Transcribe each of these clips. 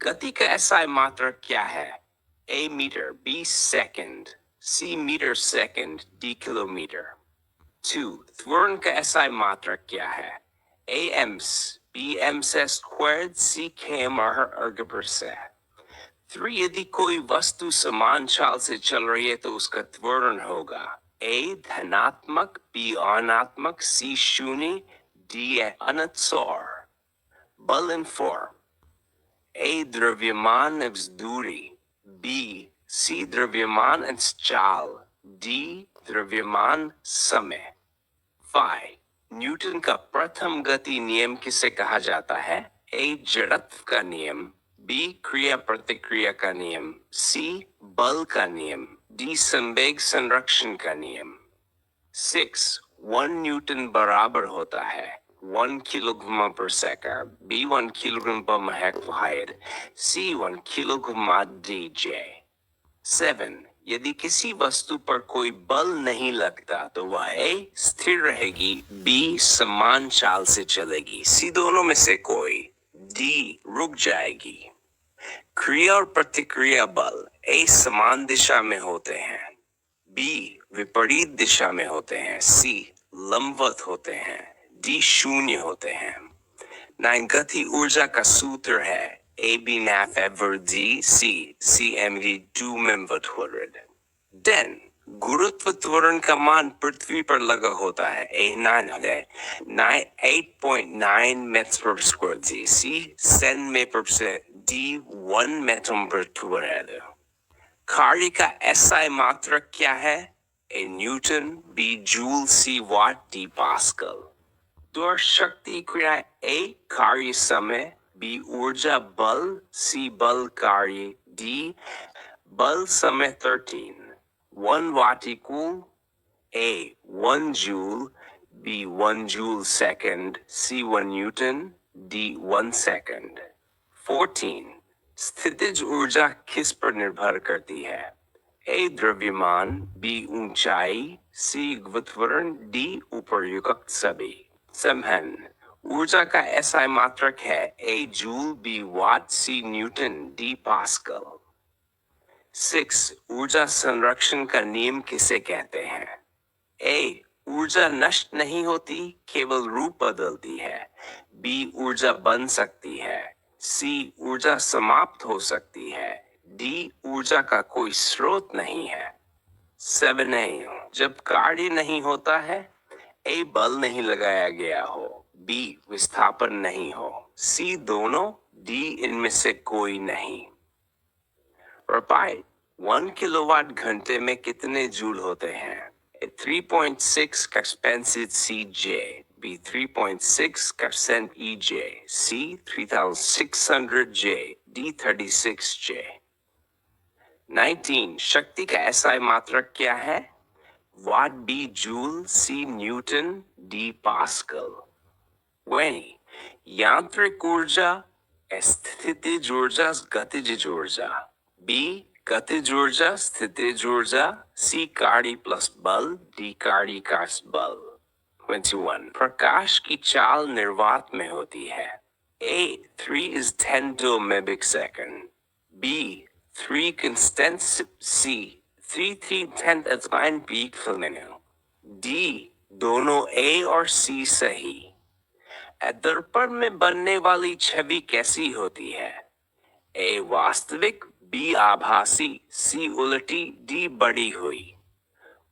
गति का एसआई मात्रक क्या है? A metre, B second, C metre second, D kilometre. 2. त्वरण का एसआई मात्रक क्या है? A एम्स, B एम्स स्क्वायर्ड, C km अर्ग पर से। 3. यदि कोई वस्तु समान चाल से चल रही है तो उसका त्वरण होगा A धनात्मक, B ऋणात्मक, C शून्य, D अनंत सौर। बल इन फॉर्म A द्रव्यमान x दूरी, B C द्रव्यमान x चाल, D द्रव्यमान समय। 5. न्यूटन का प्रथम गति नियम किसे कहा जाता है? A जड़त्व का नियम, B क्रिया प्रतिक्रिया का नियम, C बल का नियम, D संवेग संरक्षण का नियम। 6. 1 न्यूटन बराबर होता है 1 किलोग्राम पर सेकंड, B 1 किलोग्राम पर हेक्टोहाइड, C 1 किलोग्राम DJ। 7. यदि किसी वस्तु पर कोई बल नहीं लगता तो वह A स्थिर रहेगी, B समान चाल से चलेगी, C दोनों में से कोई, D रुक जाएगी। क्रिया और प्रतिक्रिया बल A समान दिशा में होते हैं, B विपरीत दिशा में होते हैं, C लंबवत होते हैं, D शून्य होते हैं। 9. गति ऊर्जा का सूत्र है AB NAF ever D C C mv 2 mv/100। 10. गुरुत्व त्वरण का मान पृथ्वी पर लगा होता है A 8.9 मीटर/स्क्वायर C 10 मीटर D 1 मीटर/2। कार्य का एसआई मात्रक क्या है? A newton, B joule, C watt, D pascal. त्वरण शक्ति क्रिया A कार्य समय, B ऊर्जा बल, C बल कार्य, D बल समय। 13. 1 watt equal A 1 joule, B 1 joule second, C 1 newton, D 1 second. 14. स्थितिज ऊर्जा किस पर निर्भर करती है? A द्रव्यमान, B ऊंचाई, C गुरुत्वाकर्षण, D उपर्युक्त सभी। समहन ऊर्जा का एसआई मात्रक है A joule, B watt, C newton, D pascal. 6. ऊर्जा संरक्षण का नियम किसे कहते हैं? A ऊर्जा नष्ट नहीं होती, केवल रूप बदलती है, B ऊर्जा बन सकती है, C ऊर्जा समाप्त हो सकती है, D ऊर्जा का कोई स्रोत नहीं है। 7. जब कार्य नहीं होता है, A बल नहीं लगाया गया हो, B विस्थापन नहीं हो, C दोनों, D इनमें से कोई नहीं। रुपये 1 किलोवाट घंटे में कितने जूल होते हैं? A 3.6 expensive CJ, B 3.6% EJ, C 3600J, D 36J। 19. शक्ति का एसआई मात्रक क्या है? वाट, B joule, C newton, D pascal. 20. यांत्रिक ऊर्जा, स्थितिज ऊर्जा, गतिज ऊर्जा, B गतिज ऊर्जा, स्थितिज ऊर्जा, C कार्य प्लस बल, D कार्य का बल। 21. प्रकाश की चाल निर्वात में होती है A 3 is 10 to mebic second, B 3 constant, C 3/10 as line peak phenomenon, D दोनों A और C सही। दर्पण में बनने वाली छवि कैसी होती है? A वास्तविक, B आभासी, C उलटी, D बड़ी हुई।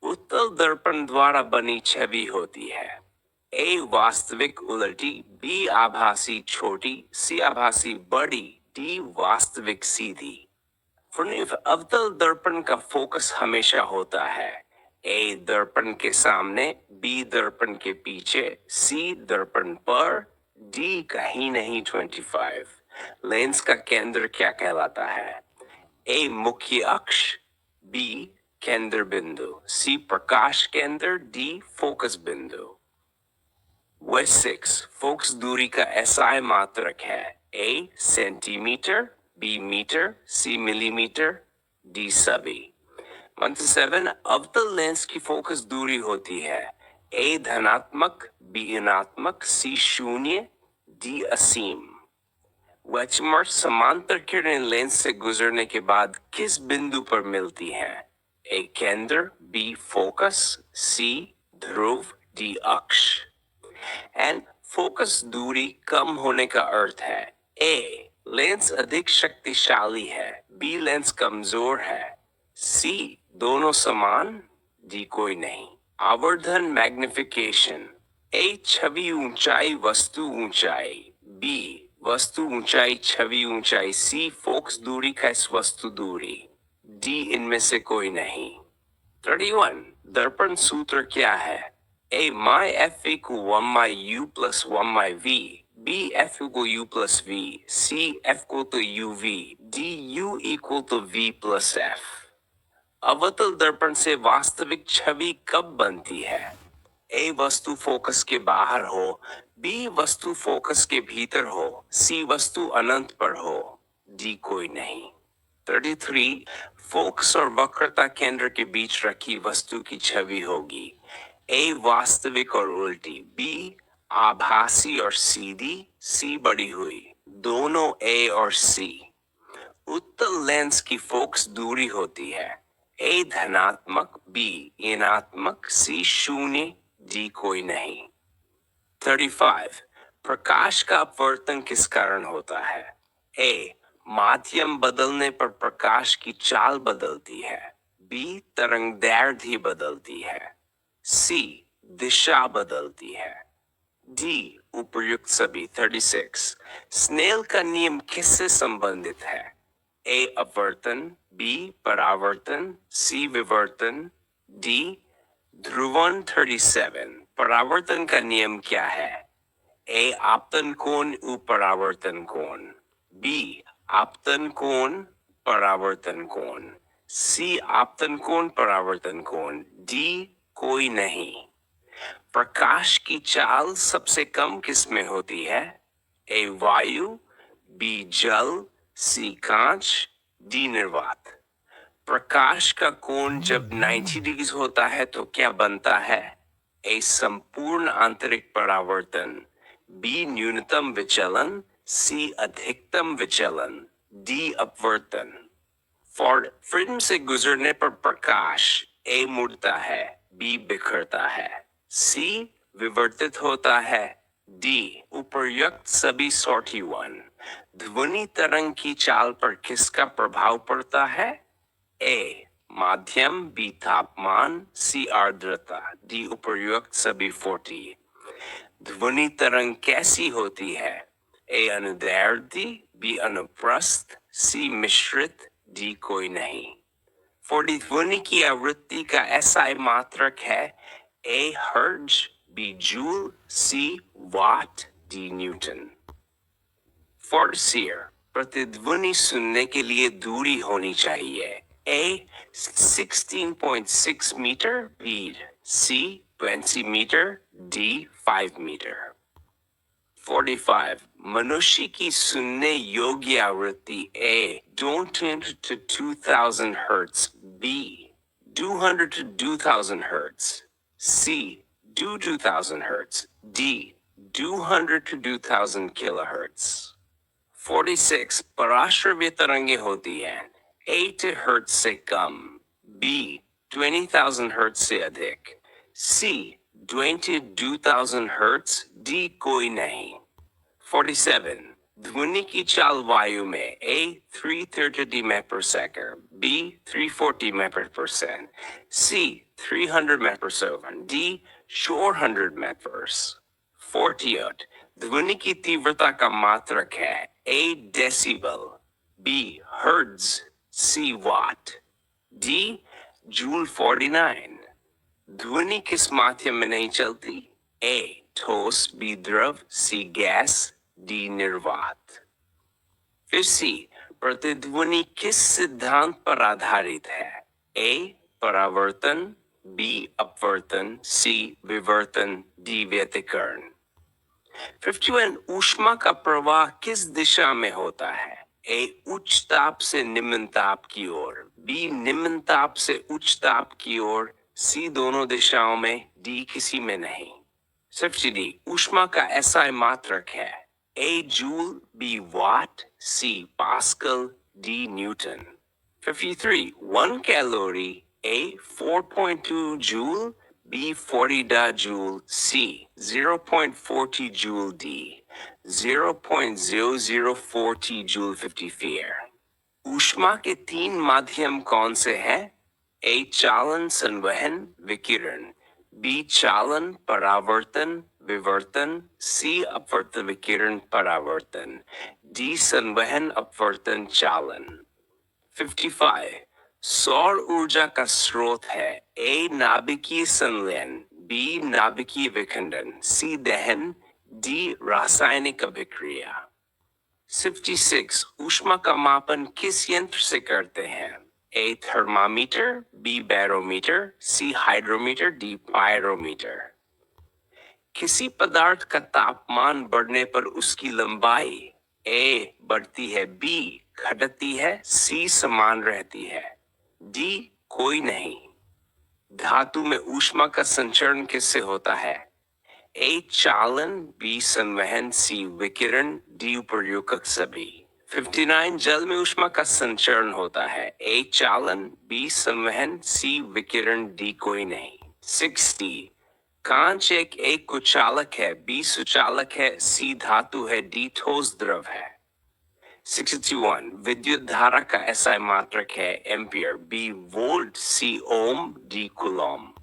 उत्तल दर्पण द्वारा बनी छवि होती है A वास्तविक उलटी, B आभासी छोटी, C आभासी बड़ी, D वास्तविक सीधी। अवतल दर्पण का फोकस हमेशा होता है A दर्पण के सामने, B दर्पण के पीछे, C दर्पण पर, D कहीं नहीं। 25. लेंस का केंद्र क्या कहलाता है? A मुख्य अक्ष, B केंद्र बिंदु, C प्रकाश केंद्र, D फोकस बिंदु। 6. फोकस दूरी का एसआई मात्रक है A centimetre, B metre, C millimetre, D सभी। 7. अवतल लेंस की फोकस दूरी होती है A धनात्मक, B ऋणात्मक, C शून्य, D असीम। वचमर समांतर किरणें लेंस से गुजरने के बाद किस बिंदु पर मिलती हैं? ए केंद्र, बी फोकस, सी ध्रुव, डी अक्ष। एंड फोकस दूरी कम होने का अर्थ है ए लेंस अधिक शक्तिशाली है, बी लेंस कमजोर है, सी दोनों समान, डी कोई नहीं। आवर्धन मैग्निफिकेशन। ए छवि ऊंचाई वस्तु ऊंचाई, बी वस्तु ऊंचाई छवि ऊंचाई, सी फोकस दूरी का वस्तु दूरी, डी इनमें से कोई नहीं। 31 दर्पण सूत्र क्या है? A my f equal 1 my u plus 1 my v, B f equal u plus v, C f equal to uv, D u equal to v plus f। अवतल दर्पण से वास्तविक छवि कब बनती है? A वस्तु फोकस के बाहर हो, B वस्तु फोकस के भीतर हो, C वस्तु अनंत पर हो, D कोई नहीं। 33 फोकस और वक्रता केंद्र के बीच रखी वस्तु की छवि होगी ए वास्तविक और उल्टी, बी आभासी और सीधी, सी बढ़ी हुई, दोनों ए और सी। उत्तल लेंस की फोकस दूरी होती है ए धनात्मक, बी ऋणात्मक, सी शून्य, डी कोई नहीं। 35 प्रकाश का अपवर्तन किस कारण होता है? ए माध्यम बदलने पर प्रकाश की चाल बदलती है, बी तरंगदैर्ध्य बदलती है, सी दिशा बदलती है, डी उपर्युक्त सभी। 36 स्नेल का नियम किससे संबंधित है? ए अपवर्तन, बी परावर्तन, सी विवर्तन, डी ध्रुवण। 37 परावर्तन का नियम क्या है? ए आपतन कोण उपरावर्तन कोण, बी आपतन कोण परावर्तन कोण, सी आपतन कोण परावर्तन कोण, डी कोई नहीं। प्रकाश की चाल सबसे कम किस में होती है? ए वायु, बी जल, सी कांच, डी निर्वात। प्रकाश का कोण जब 90 डिग्री होता है तो क्या बनता है? ए संपूर्ण आंतरिक परावर्तन, बी न्यूनतम विचलन, सी अधिकतम विचलन, डी अपवर्तन। फॉर फिल्म से गुजरने पर प्रकाश ए मुड़ता है, बी बिखरता है, सी विवर्तित होता है, डी उपर्युक्त सभी। 41 ध्वनि तरंग की चाल पर किसका प्रभाव पड़ता है? ए माध्यम, बी तापमान, सी आर्द्रता, डी उपर्युक्त सभी। 40 ध्वनि तरंग कैसी होती है? ए अनुदैर्ध्य, बी अनुप्रस्थ, सी मिश्रित, डी कोई नहीं। 40 ध्वनि की आवृत्ति का एसआई मात्रक है A hertz, B joule, C watt, D newton. फॉर्सियर प्रतिध्वनि सुनने के लिए दूरी होनी चाहिए ए 16.6 मीटर, बी सी 20 मीटर, डी 5 मीटर। 45 मनुष्य की सुनने योग्य आवृत्ति ए 200 to 2000 Hz, B 200 to 2000 Hz, C 2000 Hz, D 200 to 2000 kilohertz। 46 पराश्रव्य तरंगे होती हैं 8 Hz से कम, B 20,000 Hz से अधिक, C 22,000 Hz, D कोई नहीं। 47 ध्वनि की चाल वायु में A 330 mpsec, B 340 mpsec, C 300 mpsec, D 400 mpsec। 48 ध्वनि की तीव्रता का मात्रक है A decibel, B hertz, C watt, D joule. 49 ध्वनि किस माध्यम में नहीं चलती? A ठोस, B द्रव, C गैस, D निर्वात। फिर C प्रतिध्वनि किस सिद्धांत पर आधारित है? A परावर्तन, B अपवर्तन, C विवर्तन, D व्यतिकरण। 51 ऊष्मा का प्रवाह किस दिशा में होता है? ए उच्च ताप से निम्न ताप की ओर, बी निम्न ताप से उच्च ताप की ओर, सी दोनों दिशाओं में, डी किसी में नहीं। 50 ऊष्मा का एसआई मात्रक है A joule, B watt, C Pascal, D Newton. 53. 1 calorie, A 4.2 joule, B 40 joule, C 0.40 joule, D 0.004 joule. 54. ऊष्मा के तीन माध्यम कौन से हैं? ए चालन संवहन विकिरण, बी चालन परावर्तन विवर्तन, सी अपवर्तन विकिरण परावर्तन, डी संवहन अपवर्तन चालन। 55. सौर ऊर्जा का स्रोत है ए नाभिकीय संलयन, बी नाभिकीय विखंडन, सी दहन, डी रासायनिक अभिक्रिया। 56. ऊष्मा का मापन किस यंत्र से करते हैं? A thermometer, B barometer, C hydrometer, D pyrometer. किसी पदार्थ का तापमान बढ़ने पर उसकी लंबाई ए बढ़ती है, बी घटती है, सी समान रहती है, डी कोई नहीं। धातु में ऊष्मा का संचरण किससे होता है? ए चालन, बी संवहन, सी विकिरण, डी उपर्युक्त सभी। 59. जल में ऊष्मा का संचरण होता है ए चालन, बी संवहन, सी विकिरण, डी कोई नहीं। 60. कांच एक कुचालक है, बी सुचालक है, सी धातु है, डी ठोस द्रव है। 61. विद्युत धारा का एसआई मात्रक है ampere, B volt, C ohm, D coulomb.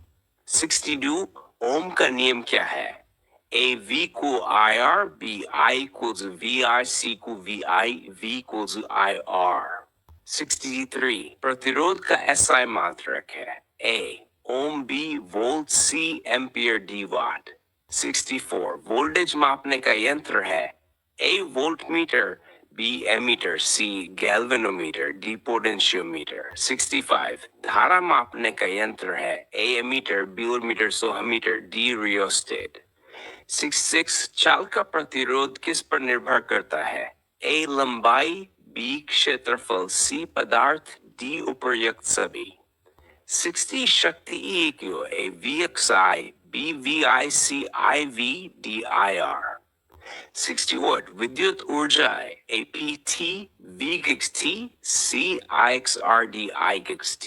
62. Ohm का नियम क्या है? ए वी को I R, B I equals V I, C को V I, V equals I R. 63. प्रतिरोध का एसआई मात्रक है A ohm, B volt, C ampere, D watt. 64. Voltage मापने का यंत्र है A voltmeter, B ammeter, C galvanometer, D potentiometer. 65. धारा मापने का यंत्र है ए ammeter, B voltmeter, C ohmmeter, D rheostat. 66. चाल का प्रतिरोध किस पर निर्भर करता है? ए लंबाई, बी क्षेत्रफल, सी पदार्थ, डी उपर्युक्त सभी। 60. शक्ति E equal A VXI, B VI, C IV, D IR। 61. विद्युत ऊर्जा A PT, V XT, C IXR, D IXT।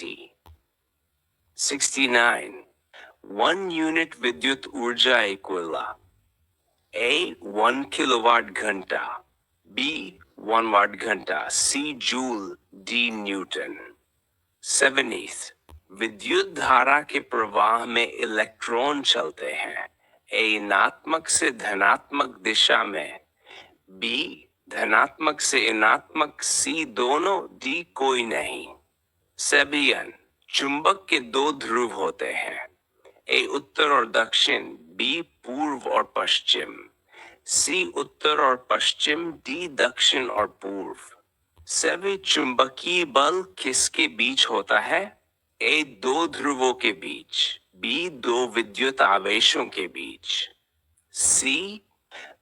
69. 1 unit विद्युत ऊर्जा इक्वल A 1 किलोवाट घंटा, B 1 वाट घंटा, C जूल, D न्यूटन। 70. विद्युत धारा के प्रवाह में इलेक्ट्रॉन चलते हैं ए ऋणात्मक से धनात्मक दिशा में, बी धनात्मक से ऋणात्मक, सी दोनों, डी कोई नहीं। 7. चुंबक के दो ध्रुव होते हैं ए उत्तर और दक्षिण, बी पूर्व और पश्चिम, सी उत्तर और पश्चिम, डी दक्षिण और पूर्व। सभी चुंबकीय बल किसके बीच होता है? ए दो ध्रुवों के बीच, बी दो विद्युत आवेशों के बीच, सी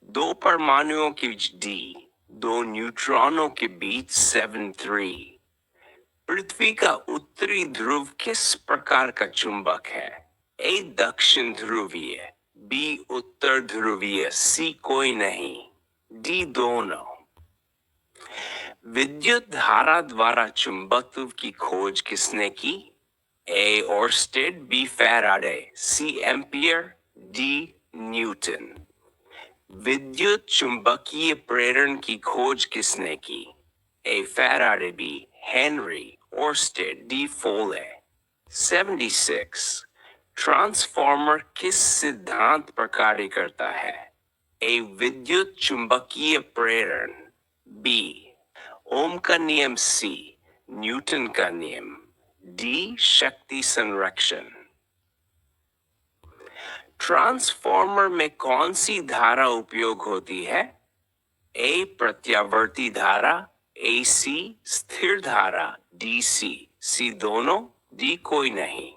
दो परमाणुओं के बीच, डी दो न्यूट्रॉनों के बीच। 73. पृथ्वी का उत्तरी ध्रुव किस प्रकार का चुंबक है? ए दक्षिण ध्रुवीय, बी उत्तर ध्रुवीय, सी कोई नहीं, डी दोनों। विद्युत धारा द्वारा चुंबकत्व की खोज किसने की? A Oersted, B Faraday, C ampere, D Newton. विद्युत चुंबकीय प्रेरण की खोज किसने की? A Faraday, B Henry, Oersted, D Foley. 76. Transformer किस सिद्धांत पर कार्य करता है? ए विद्युत चुंबकीय प्रेरण, बी ओम का नियम, सी न्यूटन का नियम, डी शक्ति संरक्षण। ट्रांसफॉर्मर में कौन सी धारा उपयोग होती है? ए प्रत्यावर्ती धारा, एसी स्थिर धारा, डीसी, सी दोनों, डी कोई नहीं।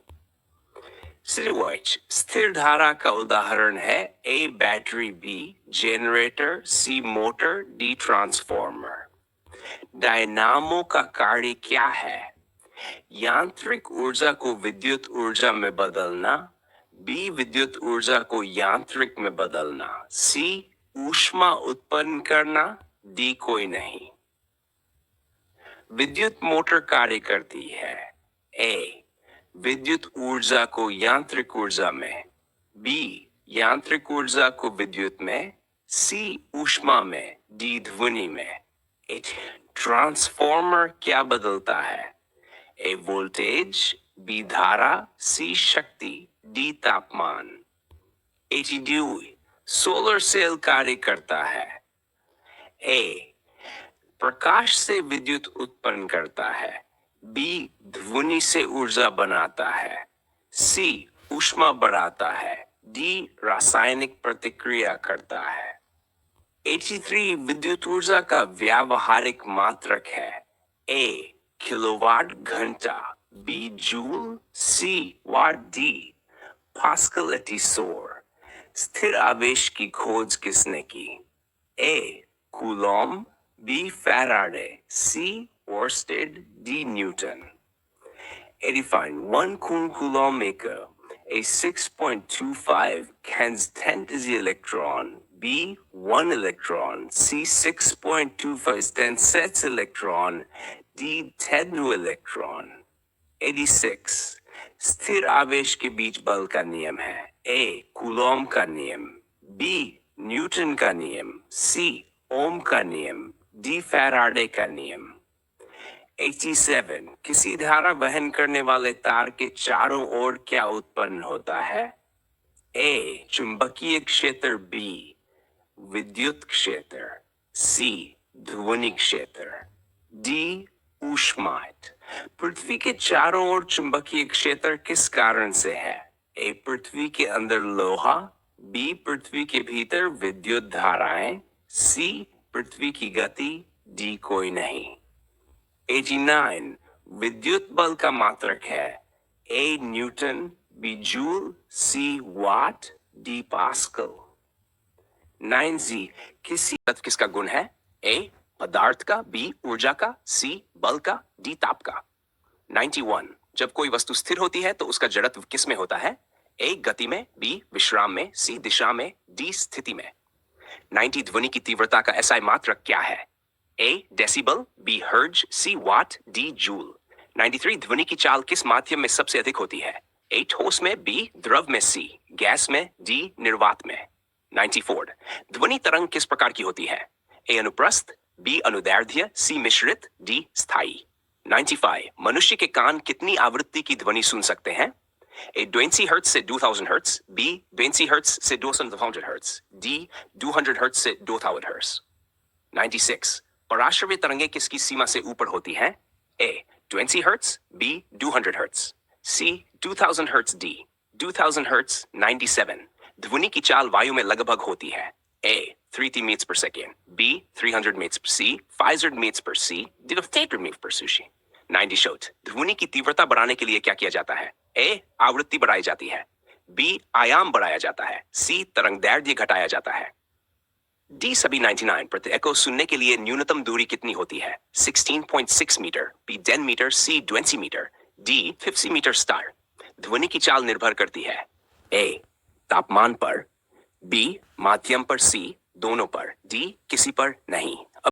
स्थिर धारा का उदाहरण है ए बैटरी, बी जनरेटर, सी मोटर, डी ट्रांसफॉर्मर। डायनामो का कार्य क्या है? यांत्रिक ऊर्जा को विद्युत ऊर्जा में बदलना, बी विद्युत ऊर्जा को यांत्रिक में बदलना, सी ऊष्मा उत्पन्न करना, डी कोई नहीं। विद्युत मोटर कार्य करती है, ए विद्युत ऊर्जा को यांत्रिक ऊर्जा में, बी यांत्रिक ऊर्जा को विद्युत में, सी ऊष्मा में, डी ध्वनि में। ट्रांसफॉर्मर क्या बदलता है? ए वोल्टेज, बी धारा, सी शक्ति, डी तापमान। 82 सोलर सेल कार्य करता है, ए प्रकाश से विद्युत उत्पन्न करता है, बी ध्वनि से ऊर्जा बनाता है, सी ऊष्मा बढ़ाता है, डी रासायनिक प्रतिक्रिया करता है। 83 विद्युत ऊर्जा का व्यावहारिक मात्रक है, ए किलोवाट घंटा, B joule, C watt, D pascal एटीसोर। स्थिर आवेश की खोज किसने की? ए Coulomb, B Faraday, C Oersted, D Newton. 85 1 coulomb maker, a 6.25 cans 10 to the electron, b 1 electron, c 6.25 10 sets electron, d 10 new electron। 86 स्थिर आवेश के बीच बल का नियम है, ए कूलॉम का नियम, बी न्यूटन का नियम, सी ओम का नियम, डी फैराडे का नियम। 87 किसी धारा वहन करने वाले तार के चारों ओर क्या उत्पन्न होता है? ए चुंबकीय क्षेत्र, बी विद्युत क्षेत्र, सी ध्वनि क्षेत्र, डी ऊष्मा। पृथ्वी के चारों ओर चुंबकीय क्षेत्र किस कारण से है? ए पृथ्वी के अंदर लोहा, बी पृथ्वी के भीतर विद्युत धाराएं, सी पृथ्वी की गति, डी कोई नहीं। 89 विद्युत बल का मात्रक है, A newton, B joule, C watt, D pascal. 9 किसी तत्व किसका गुण है? ए पदार्थ का, बी ऊर्जा का, सी बल का, डी ताप का। 91 जब कोई वस्तु स्थिर होती है तो उसका जड़त्व किस में होता है? ए गति में, बी विश्राम में, सी दिशा में, डी स्थिति में। 90 ध्वनि की तीव्रता का एसआई मात्रक क्या है? ए डेसिबल, बी हर्ज, सी वाट, डी जूल। 93 ध्वनि की चाल किस माध्यम में सबसे अधिक होती है? ए ठोस में, बी द्रव में, सी गैस में, डी निर्वात में। 94 ध्वनि तरंग किस प्रकार की होती है? ए अनुप्रस्थ, बी अनुदैर्ध्य, सी मिश्रित, डी स्थायी। 95 मनुष्य के कान कितनी आवृत्ति की ध्वनि सुन सकते हैं? ए 20 हर्ट्ज से 2000 हर्ट्ज, बी 20 हर्ट्ज से 200 हर्ट्ज, डी 200 हर्ट्ज से 2000 हर्ट्ज। 96 पराश्रव्य तरंगे किसकी सीमा से ऊपर होती हैं? ए 20 हर्ट्ज, बी 200 हर्ट्ज, सी 2000 हर्ट्ज, डी 2000 हर्ट्ज। 97 ध्वनि की चाल वायु में लगभग होती है, ए 30 meters per second, B 300 meters per C, 500 meters per C, D 100 meters per sushi। 90 Schott ध्वनि की तीव्रता बढ़ाने के लिए क्या किया जाता है? ए आवृत्ति बढ़ाई जाती है, बी आयाम बढ़ाया जाता है, सी तरंगदैर्ध्य घटाया जाता है, डी सभी 99 प्रति एको सुनने के लिए न्यूनतम दूरी कितनी होती है? 16.6 मीटर, बी 10 मीटर, सी 20 मीटर, डी 50 मीटर स्टार। ध्वनि की चाल निर्भर करती है, ए तापमान पर, बी माध्यम पर, सी दोनों पर, डी किसी पर नहीं।